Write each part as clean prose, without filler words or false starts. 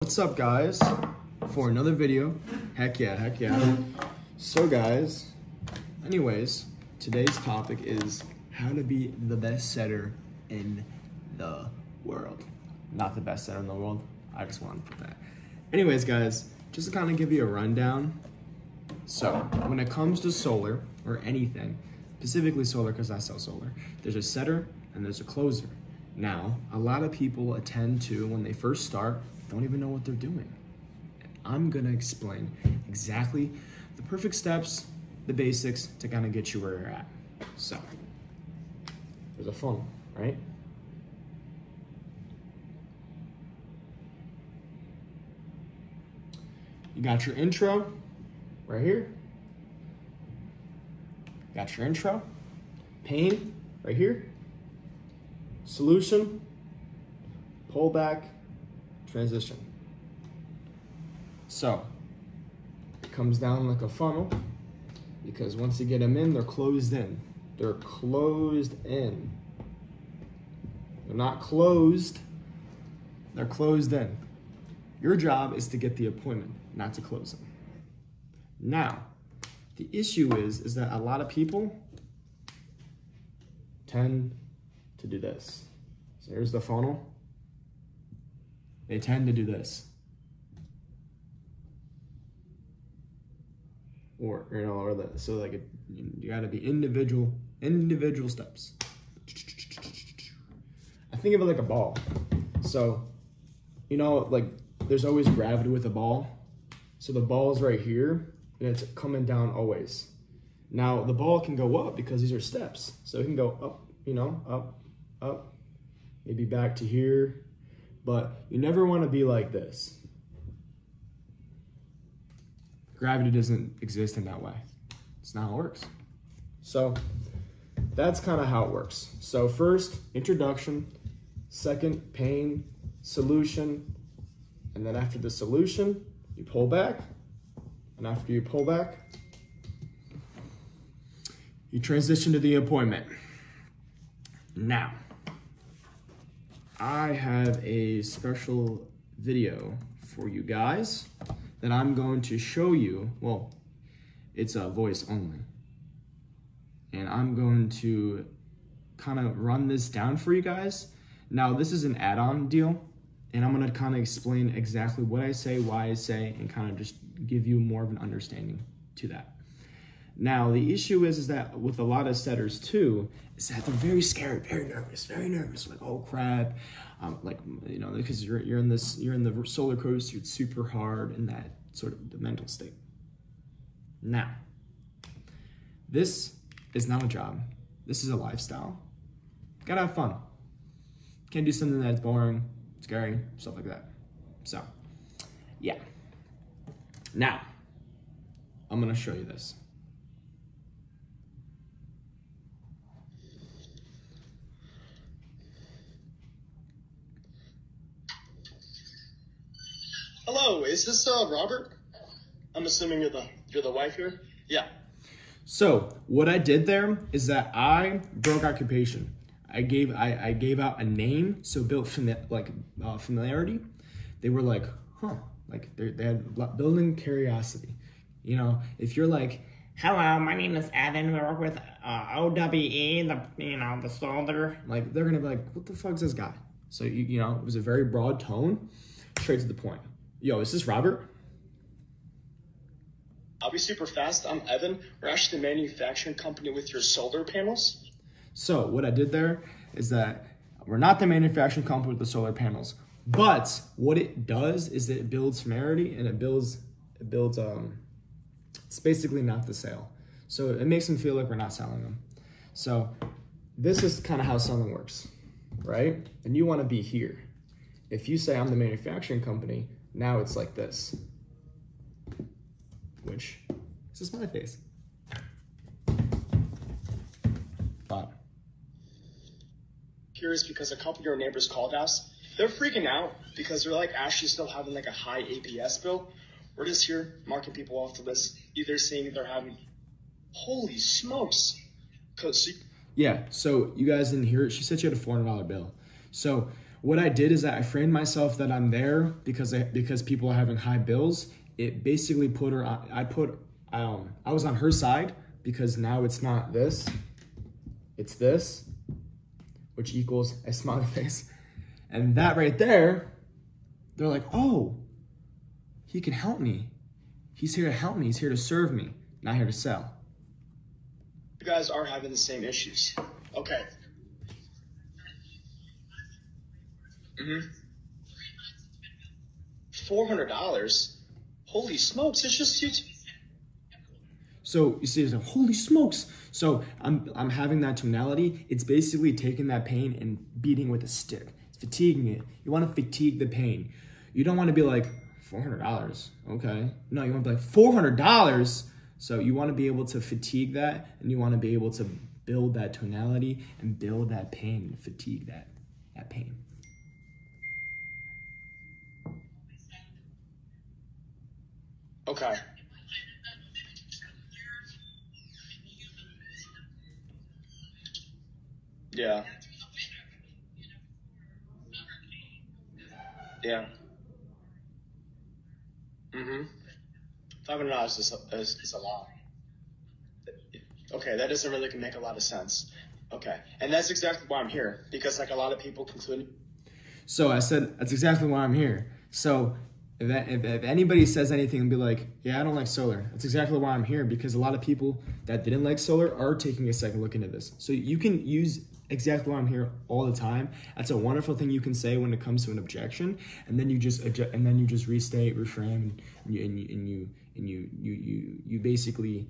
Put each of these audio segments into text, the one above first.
What's up, guys, for another video. Heck yeah. So guys, anyways, today's topic is how to be the best setter in the world. Not the best setter in the world, I just wanted to put that. Anyways guys, just to kind of give you a rundown. So when it comes to solar or anything, specifically solar because I sell solar, there's a setter and there's a closer. Now, a lot of people attend to, when they first start, don't even know what they're doing. I'm gonna explain exactly the perfect steps, the basics to kind of get you where you're at. So, there's a funnel, right? You got your intro right here. Got your intro, pain right here, solution, pullback, transition. So it comes down like a funnel because once you get them in, they're closed in. They're closed in. They're not closed, they're closed in. Your job is to get the appointment, not to close them. Now, the issue is that a lot of people tend to do this. So here's the funnel. They tend to do this. Or so like you gotta be individual steps. I think of it like a ball. So, like there's always gravity with a ball. So the ball's right here and it's coming down always. Now the ball can go up because these are steps. So it can go up, up, maybe back to here. But you never want to be like this. Gravity doesn't exist in that way. It's not how it works. So that's kind of how it works. So first, introduction. Second, pain, solution. And then after the solution, you pull back. And after you pull back, you transition to the appointment. Now, I have a special video for you guys that I'm going to show you. Well, it's a voice only. And I'm going to kind of run this down for you guys. Now, this is an add-on deal, and I'm gonna kind of explain exactly what I say, why I say, and kind of just give you more of an understanding to that. Now, the issue is that with a lot of setters too, is that they're very scared, very nervous. Like, oh crap, because you're in the solar coaster, it's super hard in that sort of the mental state. Now, this is not a job. This is a lifestyle. Gotta have fun. Can't do something that's boring, scary, stuff like that. So, yeah. Now, I'm gonna show you this. Hello, is this Robert? I'm assuming you're the wife here? Yeah. So what I did there is that I broke occupation. I gave out a name, so built familiarity. They were like, huh, like they had building curiosity. If you're like, hello, my name is Evan. We work with OWE, the soldier. Like they're gonna be like, what the fuck's this guy? So it was a very broad tone, straight to the point. Yo, is this Robert? I'll be super fast. I'm Evan. We're actually the manufacturing company with your solar panels. So what I did there is that we're not the manufacturing company with the solar panels, but what it does is it builds familiarity and it builds it's basically not the sale. So it makes them feel like we're not selling them. So this is kind of how selling works, right? And you want to be here. If you say I'm the manufacturing company, now it's like this, which is a smiley face. But Curious because a couple of your neighbors called us. They're freaking out because they're like actually still having like a high APS bill. We're just here marking people off the list, either saying they're having, holy smokes. Yeah, so you guys didn't hear it. She said she had a $400 bill. So what I did is that I framed myself that I'm there because people are having high bills. It basically put her on, I was on her side because now it's not this, it's this, which equals a smiley face. And that right there, they're like, oh, he can help me. He's here to help me. He's here to serve me, not here to sell. You guys are having the same issues. Okay. $400? Holy smokes, it's just you. So you see, it's like, holy smokes. So I'm having that tonality. It's basically taking that pain and beating with a stick. It's fatiguing it. You want to fatigue the pain. You don't want to be like, $400, okay? No, you want to be like, $400? So you want to be able to fatigue that, and you want to be able to build that tonality and build that pain and fatigue that pain. Okay. Yeah. Yeah. $500 is a lot. Okay, that doesn't really make a lot of sense. Okay, and that's exactly why I'm here, because like a lot of people conclude. So I said, that's exactly why I'm here. So if anybody says anything and be like, yeah, I don't like solar, that's exactly why I'm here, because a lot of people that didn't like solar are taking a second look into this. So you can use exactly why I'm here all the time. That's a wonderful thing you can say when it comes to an objection, and then you just restate, reframe, and you basically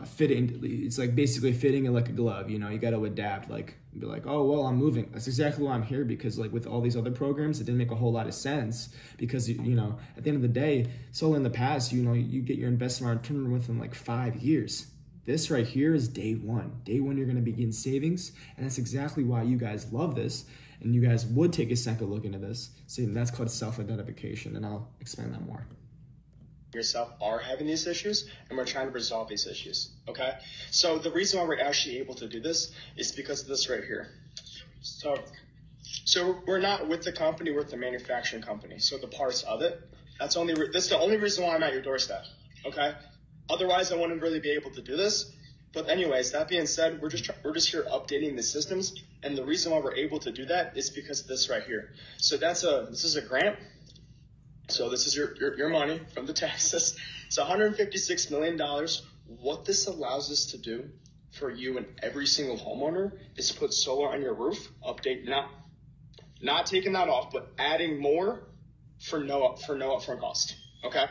fit in. It's like basically fitting it like a glove. You know, you got to adapt. Like be like, oh well, I'm moving. That's exactly why I'm here, because like with all these other programs, it didn't make a whole lot of sense, because you know, at the end of the day, solar in the past, you know, you get your investment return within like 5 years. This right here is day one. Day one, you're going to begin savings. And that's exactly why you guys love this. And you guys would take a second look into this. So that's called self-identification. And I'll explain that more. Yourself are having these issues, and we're trying to resolve these issues. Okay. So the reason why we're actually able to do this is because of this right here. So we're not with the company, we're with the manufacturing company. So the parts of it, that's the only reason why I'm at your doorstep. Okay. Otherwise, I wouldn't really be able to do this. But anyways, that being said, we're just here updating the systems, and the reason why we're able to do that is because of this right here. So this is a grant. So this is your money from the taxes. It's $156 million. What this allows us to do for you and every single homeowner is put solar on your roof, update, not taking that off, but adding more for no upfront cost. Okay.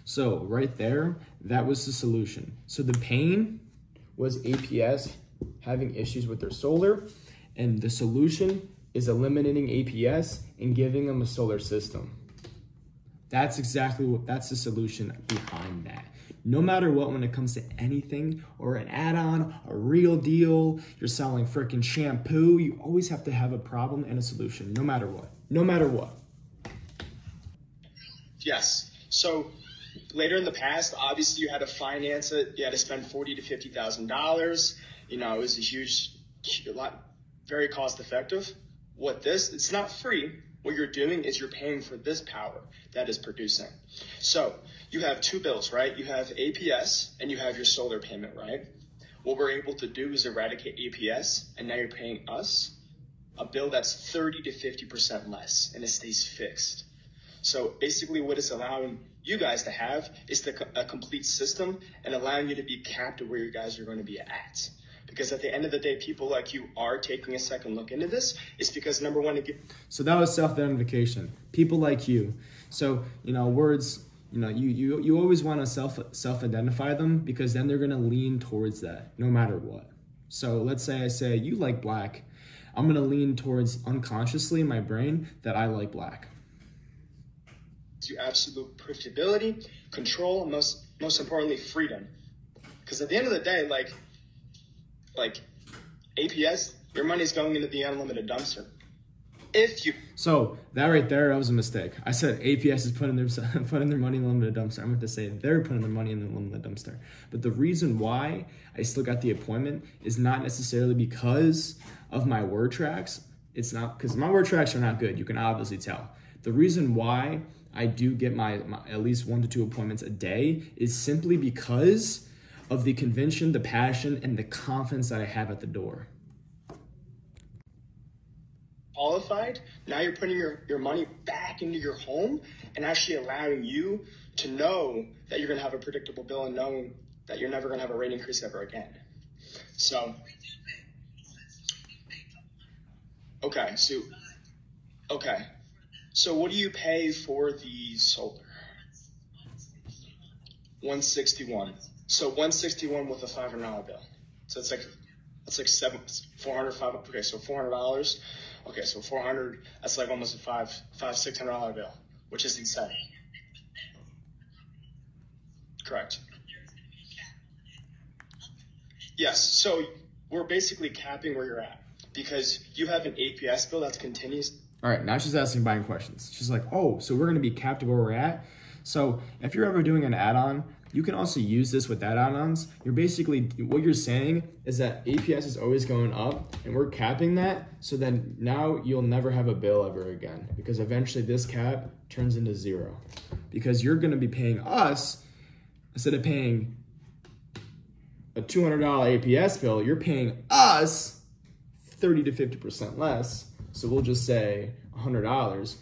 So right there, that was the solution. So the pain was APS having issues with their solar, and the solution is eliminating APS and giving them a solar system. That's the solution behind that. No matter what, when it comes to anything or an add-on, a real deal, you're selling freaking shampoo, you always have to have a problem and a solution, no matter what. No matter what. Yes. So later in the past, obviously you had to finance it. You had to spend $40,000 to $50,000. You know, it was a lot, very cost effective. It's not free. What you're doing is you're paying for this power that is producing. So you have two bills, right? You have APS and you have your solar payment, right? What we're able to do is eradicate APS, and now you're paying us a bill that's 30 to 50% less, and it stays fixed. So basically what it's allowing you guys to have is a complete system, and allowing you to be capped to where you guys are going to be at. Because at the end of the day, people like you are taking a second look into this. It's because, number one, so that was self-identification. People like you. So, you know, words, you know, you always want to self-identify them, because then they're going to lean towards that no matter what. So let's say I say, you like black. I'm going to lean towards unconsciously in my brain that I like black. To absolute predictability, control, and most importantly, freedom. Because at the end of the day, like APS, your money's going into the unlimited dumpster. So that right there, that was a mistake. I said APS is putting their money in the limited dumpster. I meant to say they're putting their money in the limited dumpster. But the reason why I still got the appointment is not necessarily because of my word tracks. it's not, because my word tracks are not good. You can obviously tell. The reason why I do get my at least 1 to 2 appointments a day is simply because of the conviction, the passion, and the confidence that I have at the door. Qualified, now you're putting your money back into your home and actually allowing you to know that you're going to have a predictable bill and knowing that you're never going to have a rate increase ever again. So, okay, so what do you pay for the solar? 161. So 161 with a $500 bill. So it's like $400, $500. Okay, so $400. Okay, so 400. That's like almost a $600 bill, which is insane. Correct. Yes. So we're basically capping where you're at because you have an APS bill that's continuous. All right, now she's asking buying questions. She's like, oh, so we're going to be capped where we're at. So if you're ever doing an add-on, you can also use this with that add-ons. You're basically, what you're saying is that APS is always going up and we're capping that. So then now you'll never have a bill ever again because eventually this cap turns into 0 because you're going to be paying us, instead of paying a $200 APS bill, you're paying us 30 to 50% less. So we'll just say $100,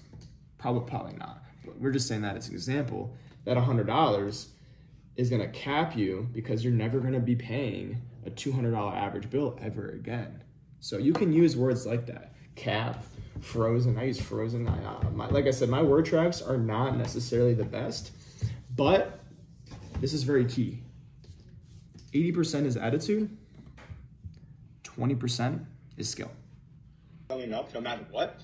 probably not. But we're just saying that as an example, that $100 is gonna cap you because you're never gonna be paying a $200 average bill ever again. So you can use words like that, cap, frozen. I use frozen. Like I said, my word tracks are not necessarily the best, but this is very key. 80% is attitude, 20% is skill. Going up no matter what.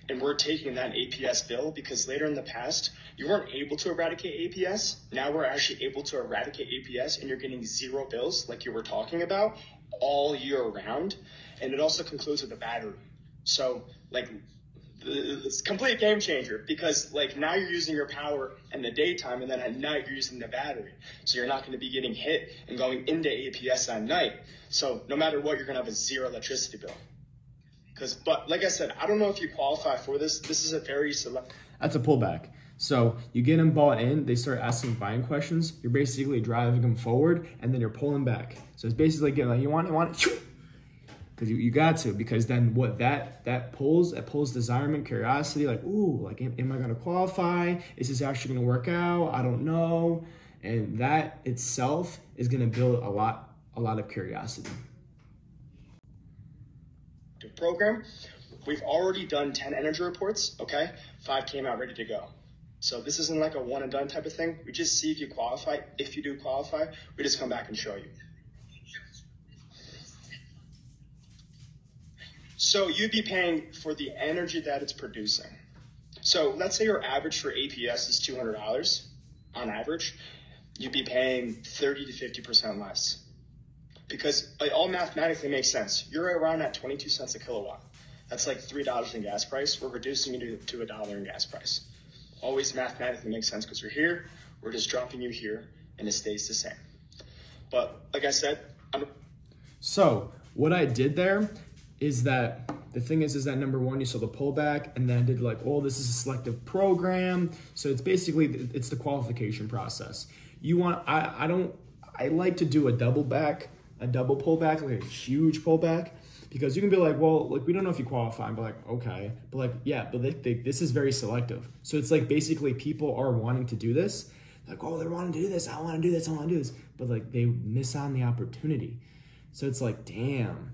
And we're taking that APS bill because later in the past, you weren't able to eradicate APS. Now we're actually able to eradicate APS and you're getting 0 bills like you were talking about all year round. And it also concludes with the battery. So like it's a complete game changer because like now you're using your power in the daytime and then at night you're using the battery. So you're not going to be getting hit and going into APS at night. So no matter what, you're going to have a 0 electricity bill. But like I said, I don't know if you qualify for this. This is a very select. That's a pullback. So you get them bought in, they start asking buying questions. You're basically driving them forward and then you're pulling back. So it's basically getting like, you want it, because you got to, because then what that pulls desirement, curiosity, like, ooh, like, am I gonna qualify? Is this actually gonna work out? I don't know. And that itself is gonna build a lot of curiosity. Program, we've already done 10 energy reports, okay? 5 came out ready to go. So this isn't like a one and done type of thing. We just see if you qualify. If you do qualify, we just come back and show you. So you'd be paying for the energy that it's producing. So let's say your average for APS is $200 on average. You'd be paying 30 to 50% less. Because it all mathematically makes sense. You're around at 22 cents a kilowatt. That's like $3 in gas price. We're reducing you to $1 in gas price. Always mathematically makes sense because you're here. We're just dropping you here and it stays the same. But like I said, So what I did there is that the thing is that number one, you saw the pullback and then I did like, oh, this is a selective program. So it's basically, it's the qualification process. You want, I like to do a double pullback, like a huge pullback, because you can be like, well, like, we don't know if you qualify. And be like, okay, but like, yeah, but this is very selective. So it's like, basically people are wanting to do this. Like, oh, they're wanting to do this. I want to do this. I want to do this. But like, they miss on the opportunity. So it's like, damn.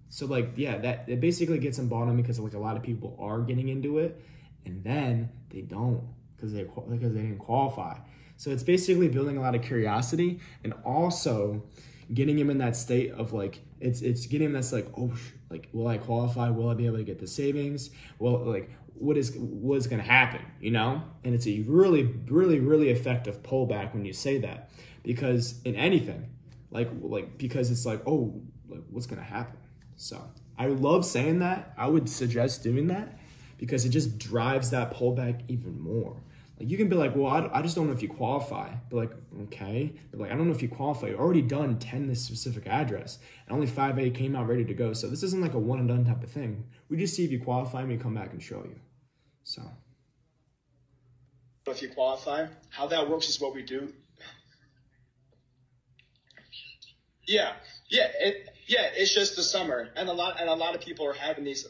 So like, yeah, that it basically gets them bought on because like a lot of people are getting into it and then they don't because they didn't qualify. So it's basically building a lot of curiosity and also getting him in that state of like, it's getting him that's like, oh, like, will I qualify? Will I be able to get the savings? Well, like, what's going to happen, you know? And it's a really, really, really effective pullback when you say that, because in anything, like, because it's like, oh, like, what's going to happen? So I love saying that. I would suggest doing that because it just drives that pullback even more. Like, you can be like, well, I just don't know if you qualify. But like, okay. But like, I don't know if you qualify. You're already done 10 this specific address. And only 5A came out ready to go. So this isn't like a one and done type of thing. We just see if you qualify and we come back and show you. So. If you qualify, how that works is what we do. Yeah, it's just the summer, and a lot of people are having these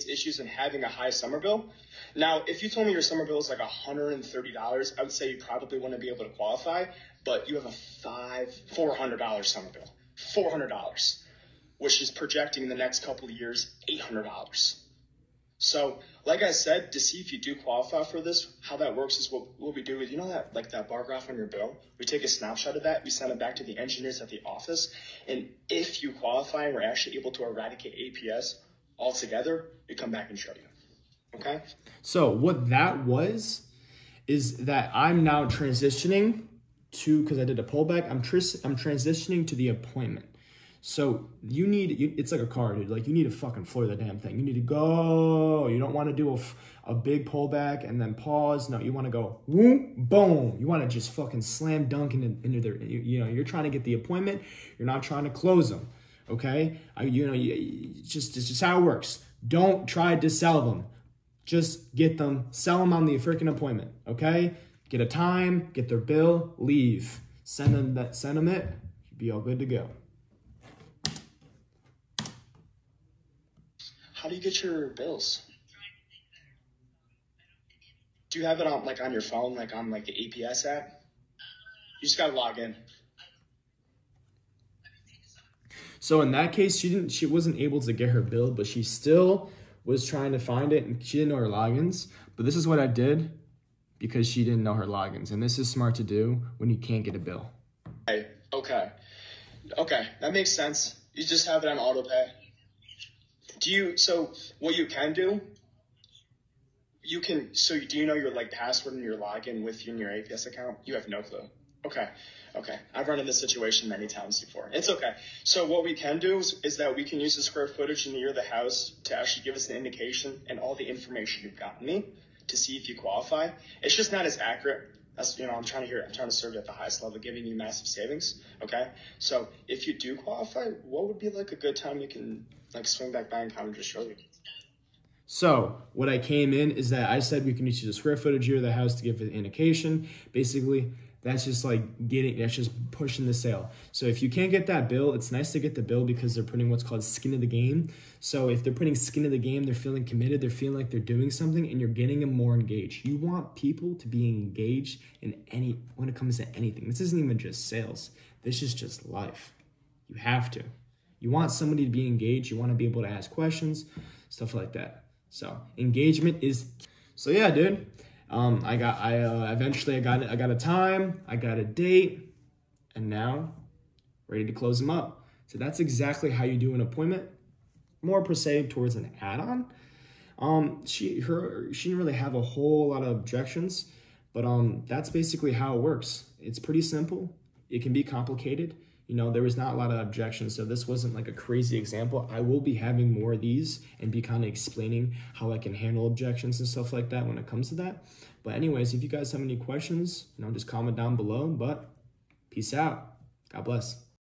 issues and having a high summer bill. Now, if you told me your summer bill is like $130, I would say you probably wouldn't be able to qualify. But you have a $400 summer bill, $400, which is projecting in the next couple of years $800. So, like I said, to see if you do qualify for this, how that works is what we do is, you know that, like that bar graph on your bill? We take a snapshot of that, we send it back to the engineers at the office, and if you qualify and we're actually able to eradicate APS altogether, we come back and show you, okay? So what that was is that I'm now transitioning to, because I did a pullback, I'm transitioning to the appointment. So it's like a car, dude. Like, you need to fucking floor the damn thing. You need to go. You don't want to do a big pullback and then pause. No, you want to go, whoop, boom. You want to just fucking slam dunk into their, you're trying to get the appointment. You're not trying to close them, okay? It's just how it works. Don't try to sell them. Just get them, sell them on the freaking appointment, okay? Get a time, get their bill, leave. Send them it, you'll be all good to go. How do you get your bills? Do you have it on your phone, like on like the APS app? You just gotta log in. So in that case, she wasn't able to get her bill, but she still was trying to find it, and she didn't know her logins. But this is what I did because she didn't know her logins, and this is smart to do when you can't get a bill. Okay, that makes sense. You just have it on auto pay. So what you can do, do you know your like password and your login within your APS account? You have no clue. Okay. I've run into this situation many times before. It's okay. So what we can do is that we can use the square footage near the house to actually give us an indication and all the information you've gotten me to see if you qualify. It's just not as accurate. That's, I'm trying to serve you at the highest level, giving you massive savings. Okay. So if you do qualify, what would be like a good time you can like swing back by and kind of just show you? So what I came in is that I said we can use the square footage here of the house to give an indication. Basically, that's just pushing the sale. So if you can't get that bill, it's nice to get the bill because they're putting what's called skin in the game. So if they're putting skin in the game, they're feeling committed, they're feeling like they're doing something, and you're getting them more engaged. You want people to be engaged when it comes to anything. This isn't even just sales. This is just life. You have to. You want somebody to be engaged. You want to be able to ask questions, stuff like that. So engagement is. So yeah, dude. Eventually I got a time, I got a date, and now ready to close them up. So that's exactly how you do an appointment. More per se towards an add-on. She didn't really have a whole lot of objections, but that's basically how it works. It's pretty simple. It can be complicated. There was not a lot of objections, so this wasn't like a crazy example. I will be having more of these and be kind of explaining how I can handle objections and stuff like that when it comes to that. But anyways, if you guys have any questions, just comment down below. But peace out. God bless.